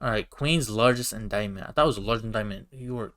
Alright, Queen's largest indictment. I thought it was the largest indictment in New York.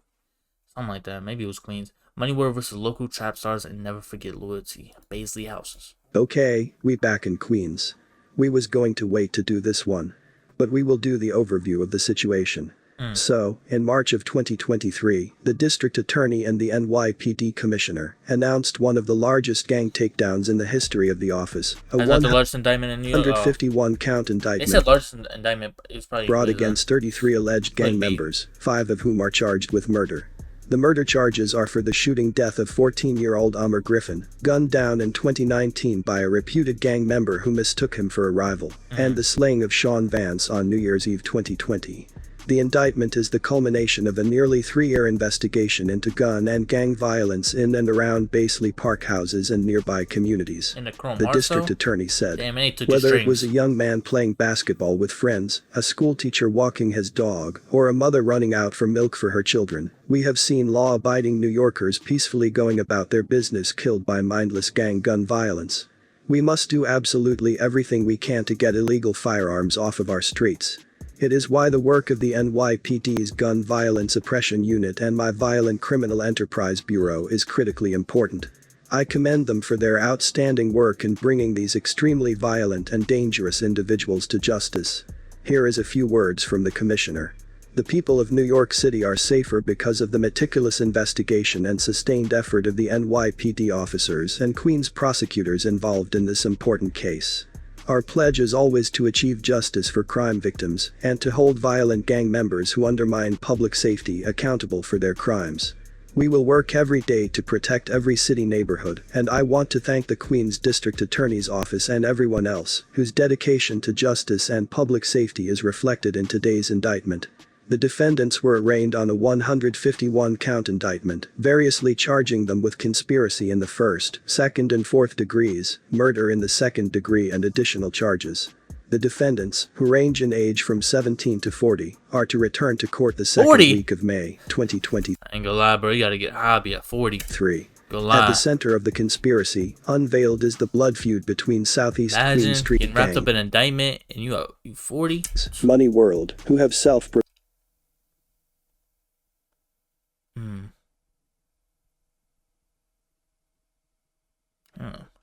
Something like that. Maybe it was Queens. Money War versus local trap stars and never forget loyalty. Baisley Houses. Okay, we back in Queens. We was going to wait to do this one. But we will do the overview of the situation. So, in March of 2023, the district attorney and the NYPD commissioner announced one of the largest gang takedowns in the history of the office. That's not the largest indictment in New York. 151-count indictment. They said largest indictment, but it's probably brought against 33 alleged gang members, 5 of whom are charged with murder. The murder charges are for the shooting death of 14-year-old Amr Griffin, gunned down in 2019 by a reputed gang member who mistook him for a rival, and the slaying of Sean Vance on New Year's Eve 2020. The indictment is the culmination of a nearly 3-year investigation into gun and gang violence in and around Baisley Park houses and nearby communities. The district attorney said, whether it was a young man playing basketball with friends, a schoolteacher walking his dog, or a mother running out for milk for her children, we have seen law-abiding New Yorkers peacefully going about their business killed by mindless gang gun violence. We must do absolutely everything we can to get illegal firearms off of our streets. It is why the work of the NYPD's Gun Violence Suppression Unit and my Violent Criminal Enterprise Bureau is critically important. I commend them for their outstanding work in bringing these extremely violent and dangerous individuals to justice. Here is a few words from the commissioner. The people of New York City are safer because of the meticulous investigation and sustained effort of the NYPD officers and Queens prosecutors involved in this important case. Our pledge is always to achieve justice for crime victims and to hold violent gang members who undermine public safety accountable for their crimes. We will work every day to protect every city neighborhood, and I want to thank the Queens District Attorney's Office and everyone else whose dedication to justice and public safety is reflected in today's indictment. The defendants were arraigned on a 151-count indictment, variously charging them with conspiracy in the first, second and fourth degrees, murder in the second degree and additional charges. The defendants, who range in age from 17 to 40, are to return to court the second week of May, 2023. I ain't gonna lie, bro. You gotta get hobby at 40. At the center of the conspiracy, unveiled is the blood feud between Southeast Queens Street getting wrapped up in an indictment and you 40? Money World, who have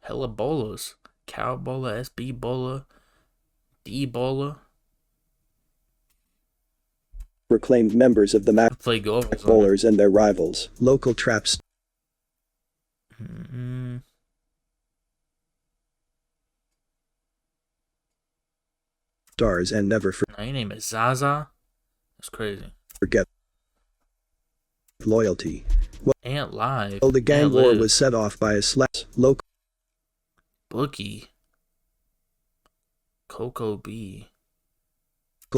hella bolas. Cow bola, SB bola, D bola. Proclaimed members of the bowlers and their rivals, local traps. Stars and never Now your name is Zaza? That's crazy. Forget loyalty. Ant Live. Well, the gang war was set off by a local Bookie. Coco B.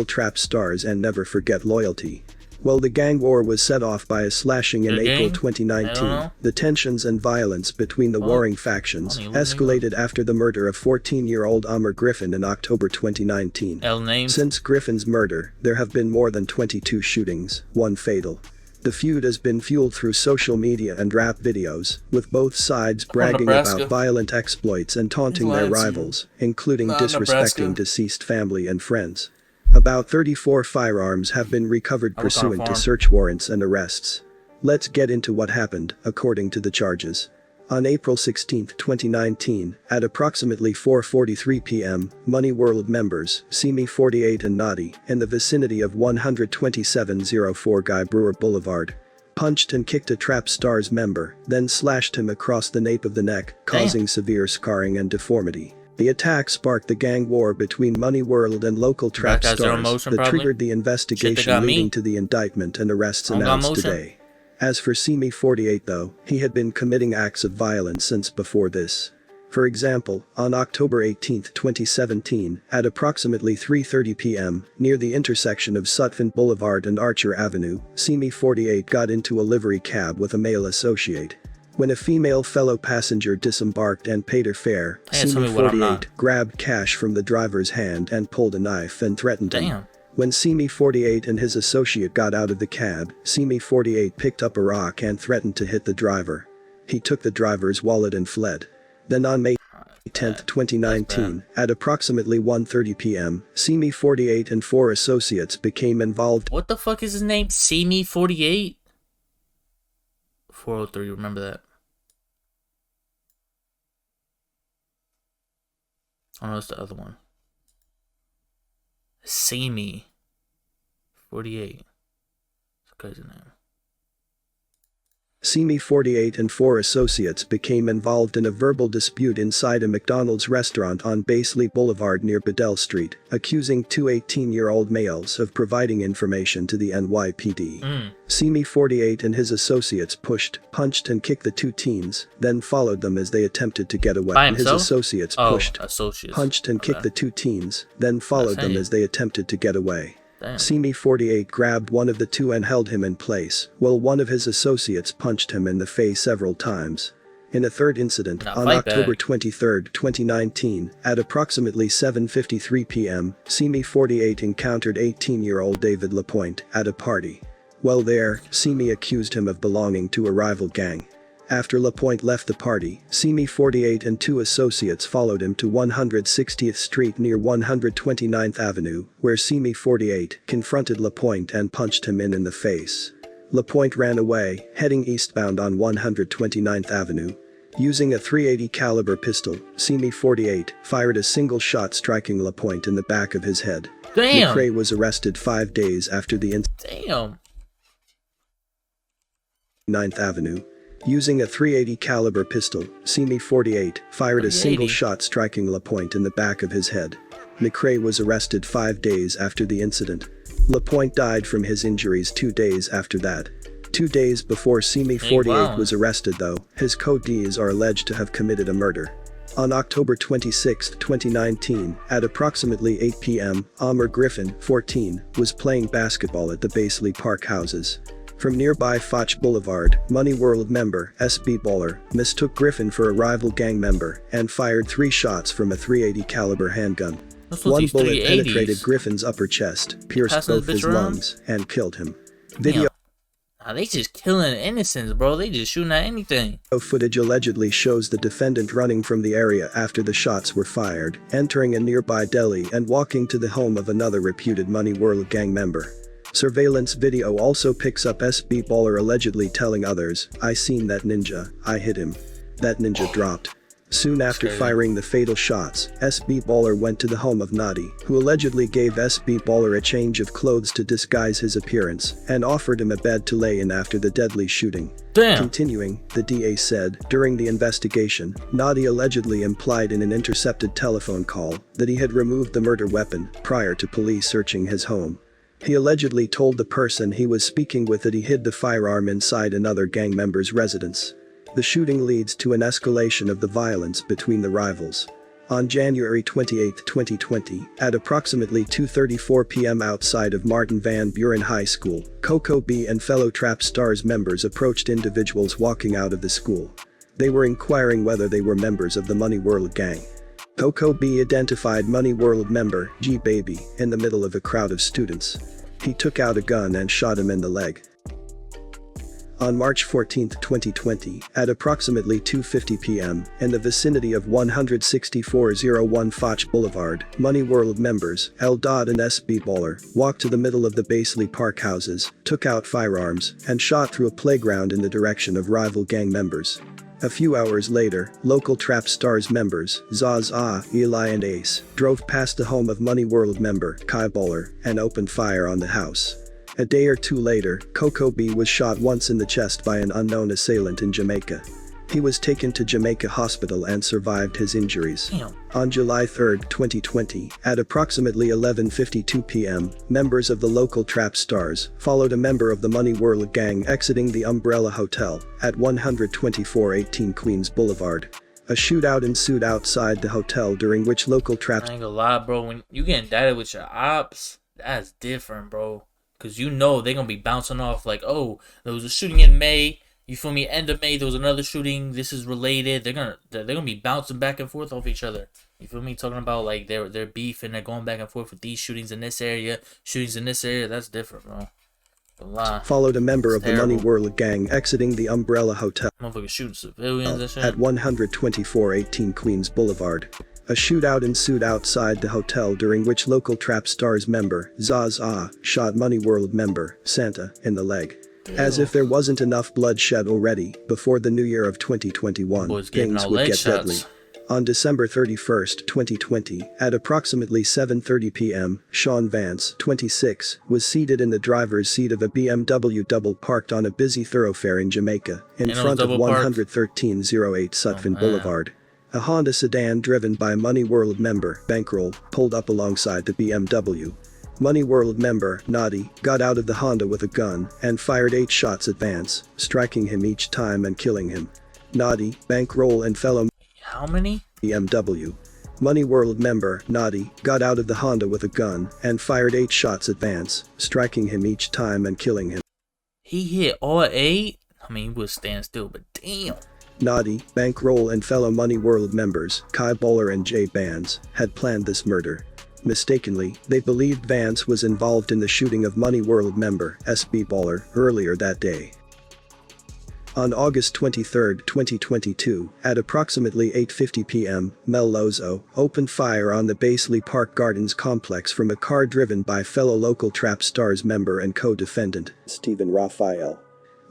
Trap stars and never forget loyalty. Well, the gang war was set off by a slashing in April 2019. The tensions and violence between the warring factions escalated after the murder of 14-year-old Amr Griffin in October 2019. Since Griffin's murder, there have been more than 22 shootings, 1 fatal. The feud has been fueled through social media and rap videos, with both sides bragging about violent exploits and taunting their rivals, including disrespecting deceased family and friends. About 34 firearms have been recovered pursuant to search warrants and arrests. Let's get into what happened, according to the charges. On April 16, 2019, at approximately 4:43 p.m., Money World members, Simi 48 and Naughty, in the vicinity of 12704 Guy Brewer Boulevard, punched and kicked a Trap Stars member, then slashed him across the nape of the neck, causing severe scarring and deformity. The attack sparked the gang war between Money World and local Trap Stars that triggered the investigation leading to the indictment and arrests announced today. As for Simi 48 though, he had been committing acts of violence since before this. For example, on October 18, 2017, at approximately 3:30 p.m., near the intersection of Sutphin Boulevard and Archer Avenue, Simi 48 got into a livery cab with a male associate. When a female fellow passenger disembarked and paid her fare, Simi 48 grabbed cash from the driver's hand and pulled a knife and threatened him. When Simi 48 and his associate got out of the cab, Simi 48 picked up a rock and threatened to hit the driver. He took the driver's wallet and fled. Then on May 10th, 2019, at approximately 1:30 p.m., Simi 48 and 4 associates became involved. What the fuck is his name? Simi 48? 403, remember that. Oh no, it's the other one. Simi 48. It's a crazy name. Simi 48 and 4 associates became involved in a verbal dispute inside a McDonald's restaurant on Baseley Boulevard near Bedell Street, accusing two 18-year-old males of providing information to the NYPD. Simi 48 and his associates pushed, punched and kicked the two teens, then followed them as they attempted to get away. By himself? His associates pushed, punched and kicked Okay. the two teens, then followed them as they attempted to get away. Damn. Simi 48 grabbed one of the two and held him in place, while one of his associates punched him in the face several times. In a third incident, Now on fight October back. 23, 2019, at approximately 7:53 p.m., Simi 48 encountered 18-year-old David LaPointe at a party. While there, Simi accused him of belonging to a rival gang. After LaPointe left the party, Simi 48 and two associates followed him to 160th Street near 129th Avenue, where Simi 48 confronted LaPointe and punched him in the face. LaPointe ran away, heading eastbound on 129th Avenue. Using a .380 caliber pistol, Simi 48 fired a single shot, striking LaPointe in the back of his head. Damn. McRae was arrested 5 days after the incident. Damn. 9th Avenue. Using a .380 caliber pistol, Simi 48 fired a single 380. shot, striking LaPointe in the back of his head. McRae was arrested 5 days after the incident. LaPointe died from his injuries 2 days after that. 2 days before Simi 48 was arrested though, his co-Ds are alleged to have committed a murder. On October 26, 2019, at approximately 8 p.m., Amr Griffin, 14, was playing basketball at the Baseley Park houses. From nearby Foch Boulevard, Money World member SB Baller mistook Griffin for a rival gang member and fired 3 shots from a .380 caliber handgun. One bullet penetrated Griffin's upper chest, pierced both his lungs, and killed him. Video they just killing innocents, bro. They just shooting at anything. footage allegedly shows the defendant running from the area after the shots were fired, entering a nearby deli and walking to the home of another reputed Money World gang member. Surveillance video also picks up SB Baller allegedly telling others, "I seen that ninja, I hit him. That ninja dropped." Soon after firing the fatal shots, SB Baller went to the home of Nadi, who allegedly gave SB Baller a change of clothes to disguise his appearance, and offered him a bed to lay in after the deadly shooting. Damn. Continuing, the DA said, during the investigation, Nadi allegedly implied in an intercepted telephone call that he had removed the murder weapon prior to police searching his home. He allegedly told the person he was speaking with that he hid the firearm inside another gang member's residence. The shooting leads to an escalation of the violence between the rivals. On January 28, 2020, at approximately 2:34 p.m. outside of Martin Van Buren High School, Coco B and fellow Trap Stars members approached individuals walking out of the school. They were inquiring whether they were members of the Money World gang. Coco B identified Money World member G Baby in the middle of a crowd of students. He took out a gun and shot him in the leg. On March 14, 2020, at approximately 2:50 p.m., in the vicinity of 16401 Foch Boulevard, Money World members Eldad and SB Baller walked to the middle of the Baseley Park houses, took out firearms, and shot through a playground in the direction of rival gang members. A few hours later, local Trap Stars members Zaza, Eli and Ace drove past the home of Money World member Kai Baller and opened fire on the house. A day or two later, Coco B was shot once in the chest by an unknown assailant in Jamaica. He was taken to Jamaica Hospital and survived his injuries. Damn. On July 3, 2020, at approximately 11:52 p.m., members of the local Trap Stars followed a member of the Money World gang exiting the Umbrella Hotel at 12418 Queens Boulevard. A shootout ensued outside the hotel during which local Trap I ain't gonna lie, bro. When you get indicted with your ops, that's different, bro. Cause you know they're gonna be bouncing off like, oh, there was a shooting in May. You feel me? End of May, there was another shooting. This is related. They're gonna be bouncing back and forth off each other. You feel me? Talking about like their beef and they're going back and forth with these shootings in this area, shootings in this area. That's different, bro. Lie. Followed a member It's of the Money terrible. World gang exiting the Umbrella Hotel Motherfuckers shooting civilians and shit. at 12418 Queens Boulevard. A shootout ensued outside the hotel, during which local Trap Stars member ZAZA shot Money World member Santa in the leg. As if there wasn't enough bloodshed already, before the new year of 2021, Boys getting things all would leg get shots. deadly. On December 31st, 2020, at approximately 7:30 p.m., Sean Vance, 26, was seated in the driver's seat of a BMW double parked on a busy thoroughfare in Jamaica, in And it was front of double parked? 11308 Sutphin man. Boulevard. A Honda sedan driven by Money World member Bankroll pulled up alongside the BMW. Money World member Naughty got out of the Honda with a gun and fired 8 shots at Vance, striking him each time and killing him. Naughty, Bankroll and fellow How many? BMW. Money World member Naughty got out of the Honda with a gun and fired 8 shots at Vance, striking him each time and killing him. He hit all 8? I mean, he would stand still, but damn. Naughty, Bankroll and fellow Money World members, Kai Bowler and Jay Bands, had planned this murder. Mistakenly, they believed Vance was involved in the shooting of Money World member SB Bowler earlier that day. On August 23, 2022, at approximately 8:50 p.m., Mel Lozo opened fire on the Basley Park Gardens complex from a car driven by fellow local Trap Stars member and co-defendant, Stephen Raphael.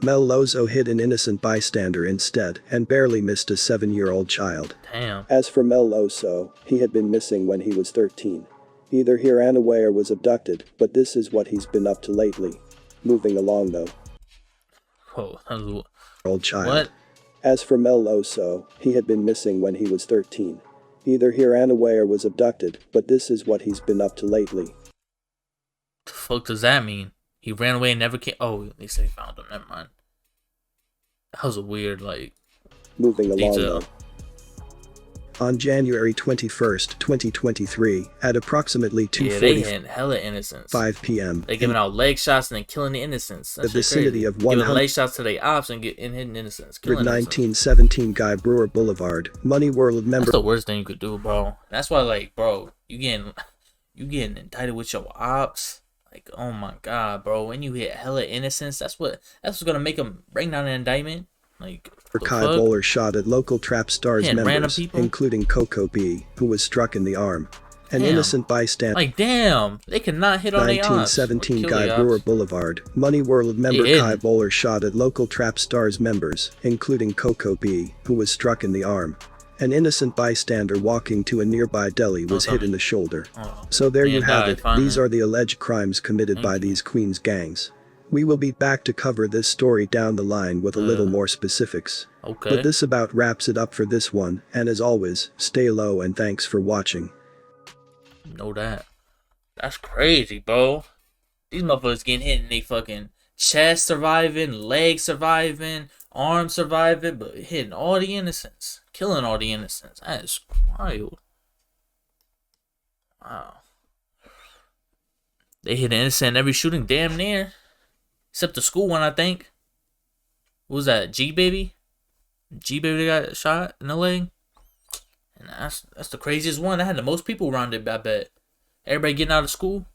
Mel Lozo hit an innocent bystander instead and barely missed a 7-year-old child. Damn. As for Mel Lozo, he had been missing when he was 13. Either he ran away or was abducted, but this is what he's been up to lately. Moving along though. Whoa, that was, Old child. what? As for Mel Lozo, he had been missing when he was 13. Either he ran away or was abducted, but this is what he's been up to lately. The fuck does that mean? He ran away and never came. Oh, they say found him. Never mind. That was a weird, like, Moving along detail. though. On January 21st, 2023, at approximately Yeah, they 2:45 hit hella innocents. p.m. They giving out leg shots and then killing the innocents. That's The vicinity crazy. of Giving 100 leg shots to their ops and hitting innocents. Killing innocents. 1917 Guy Brewer Boulevard, Money World member. That's the worst thing you could do, bro. That's why, like, bro, you getting indicted with your ops. Like, oh my god, bro. When you hit hella innocents, that's what's gonna make them bring down an indictment. Like, the Kai fuck? Bowler shot at local Trap Stars Yeah, random members, people? including Coco B, who was struck in the arm. An Damn. innocent bystander. Like, damn, they cannot hit on their ops. 1917 Or kill Guy their Brewer ops. Boulevard, Money World member They Kai hidden. Bowler shot at local Trap Stars members, including Coco B, who was struck in the arm. An innocent bystander walking to a nearby deli was hit in the shoulder. Oh, So there you man have died, it. finally. These are the alleged crimes committed by these Queens gangs. We will be back to cover this story down the line with a little more specifics. Okay. But this about wraps it up for this one, and as always, stay low and thanks for watching. Know that. That's crazy, bro. These motherfuckers getting hit in they fucking chest surviving, leg surviving, arm surviving, but hitting all the innocents. Killing all the innocents. That is wild. Wow. They hit an innocent in every shooting damn near. Except the school one, I think. What was that? G-Baby? G-Baby that got shot in the leg? And that's the craziest one. That had the most people around it, I bet. Everybody getting out of school.